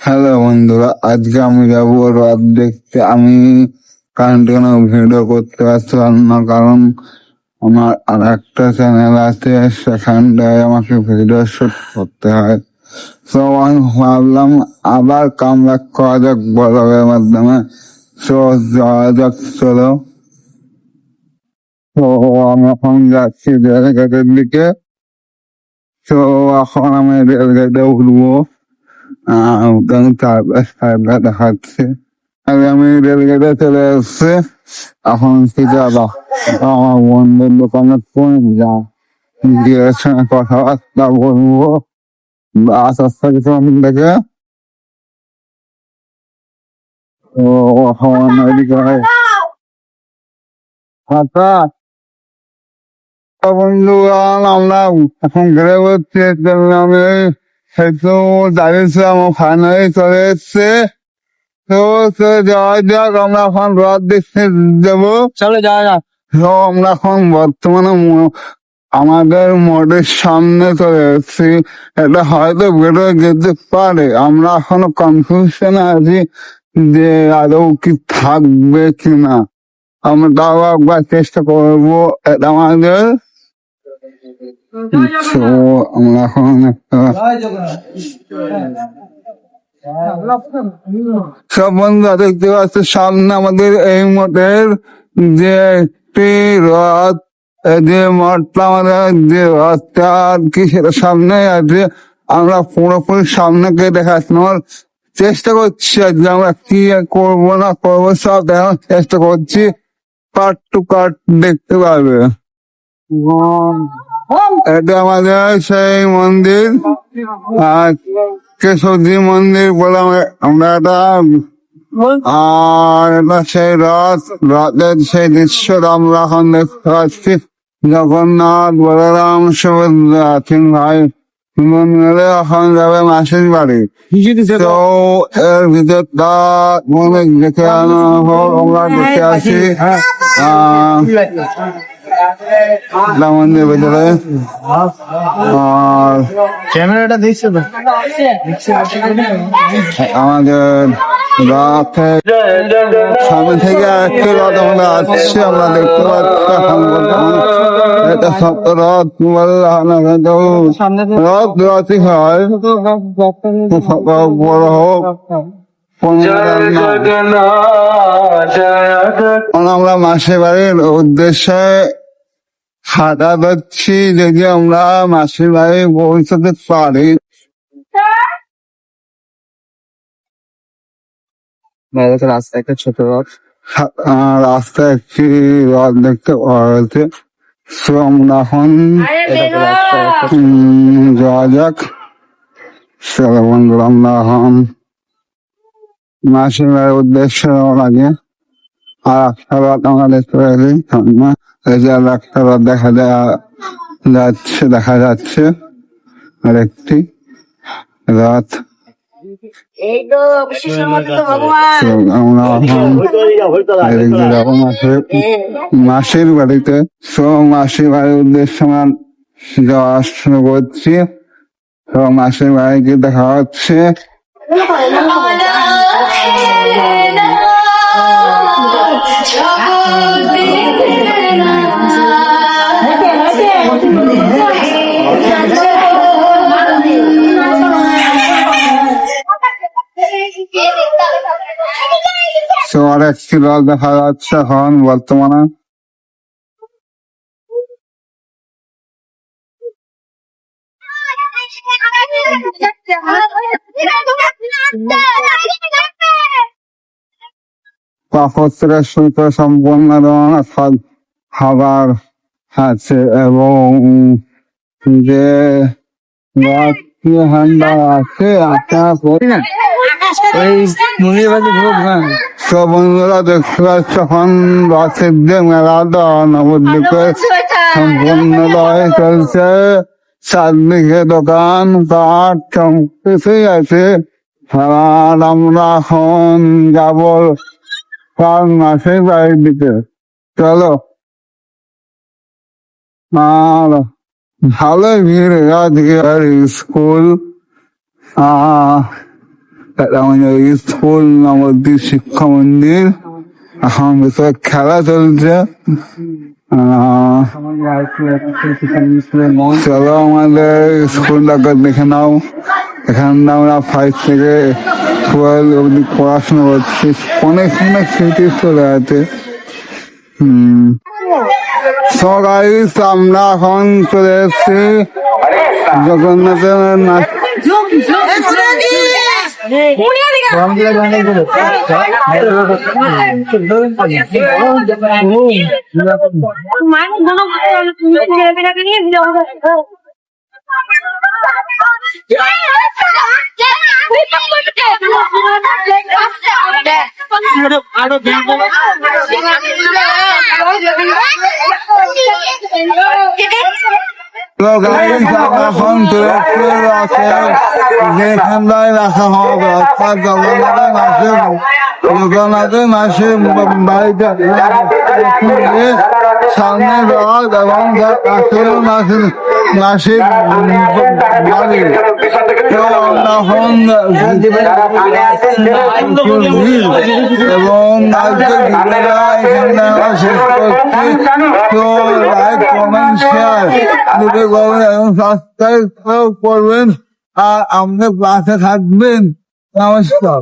Hello বন্ধুরা, আজকে আমি যাবো রথ দেখতে। আমি কন্টিনিউ ভিডিও করতে পারছিলাম না, কারণ আমার আর একটা চ্যানেল আছে, সেখানটায় আমাকে ভিডিও শুট করতে হয়। তো আমি ভাবলাম আবার কামব্যাক করা যাক ব্লগের মাধ্যমে। তো যাওয়া যাক, চলো। তো আমি এখন যাচ্ছি রেলগেটের দিকে। তো এখন আমি রেলগেটে উঠবো। চারটা দেখাচ্ছে। আমি রেলগেটে চলে এসছি। এখন কি যাবো, আমার বন্ধুর দোকানে ফোন যা গিয়ে সঙ্গে কথাবার্তা বলবো। বাস আসতে কিছু থেকে। তো এখন ওইদিকে বন্ধুগণ, আমরা এখন ঘুরে বলছি। আমি সেতু দাঁড়িয়েছিলাম, ফাইনালি চলে এসছে। তো যাওয়া যাক, আমরা এখন রথ দেখতে যাবো। চলে যাওয়া যাক। তো আমরা এখন বর্তমানে আমাদের মোড়ের সামনে চলে এসেছি। এটা হয়তো বেরোয় যেতে পারে, আমরা এখনো কনফিউশনে আছি যে আদৌ কি থাকবে কিনা। আমরা তাও একবার চেষ্টা করবো। এটা আমাদের আমরা এখন একটা সব বন্ধুরা দেখতে পাচ্ছে সামনে আমাদের এই মঠের যে একটি রথ, যে মঠটা আমাদের যে রথটা আর কি সেটা সামনে আছে। আমরা পুরোপুরি সামনেকে দেখাশোনার চেষ্টা করছি। আজকে আমরা কি করবো না করবো সব দেখানোর চেষ্টা করছি। পার্ট টু পার্ট দেখতে পারবে। এটা আমাদের সেই মন্দির, আর কেশবজি মন্দির বলে আমরা এটা। আর এটা সেই রথের সেই দৃশ্যটা আমরা এখন দেখতে পাচ্ছি। জগন্নাথ, বলরাম, সুভদ্রা, তিন ভাই মিলে এখন যাবে মাসির বাড়ি। তো এর ভিতরটা মনে দেখে আনা হোক, আমরা দেখে আসি মন্দির ভেতরে। আর ক্যামেরাটা দেখছো তো আমাদের সামনে থেকে একটা রথ আমরা আসছি, আমরা দেখতে পাচ্ছি। এটা সপ্ত রথ রথ রথই হয়, বড় হোক আমরা মাসির বাড়ির উদ্দেশ্যে হাঁটা যাচ্ছি, যদি আমরা মাসির বাড়ি পৌঁছাতে পারি। রাস্তা একটা ছোট রথ, রাস্তায় একটি রথ দেখতে পাওয়া গেছে। তো আমরা এখন যাওয়া যাক। চলো বন্ধুরা, আমরা এখন মাসির বাড়ির উদ্দেশ্যে লাগে। আর একটা রথ আমরা দেখতে পাইছি সামনে, এই যে আর একটা রথ দেখা যাচ্ছে আর একটি রথ। আমরা মাসির বাড়িতে, তো মাসির বাড়ির উদ্দেশ্যে আমরা যাওয়া শুরু করছি। তো মাসির বাড়িতে দেখা হচ্ছে। আর একটি রথ দেখা যাচ্ছে এখন বর্তমানে। পাথরের সহিত সম্পূর্ণ ধরনের খাবার আছে, এবং যে হান্ডা আছে সব বন্ধুরা দেখতে পাচ্ছ এখন রথের যে মেলাটা নবদ্বীপে সম্পূর্ণ চলছে। চারদিকে দোকান পাট সব কিছুই আছে। আর আমরা এখন যাবো তার মাসের বাড়ির দিকে। চলো। আর ভালোই ভিড় আজকে। আর স্কুল আমাদের স্কুল নবদ্বীপ শিক্ষা মন্দির এখন ভেতরে খেলা চলছে চলো আমাদের স্কুলটাকে দেখে নাও। এখানে আমরা 5 থেকে 12 অবধি পড়াশোনা করছি। অনেক অনেক স্মৃতি চলে আছে। So guys, আমরা এখন চলে এসেছি জগন্নাথের নাচ। তো গাইস আমরা এখন চলে এসেছি রথের যেখানটায় রাখা হবে অর্থাৎ জগন্নাথের মাসের বাড়িটা সামনে রথ এবং তার পাশে মাসের বাড়ি। তো আমরা এখন এবং আজকে ভিডিওটা এখানে আমরা শেষ করছি। তো লাইক কমেন্ট শেয়ার করবেন এবং সাবস্ক্রাইব করবেন আর আমাদের পাশে থাকবেন। নমস্কার।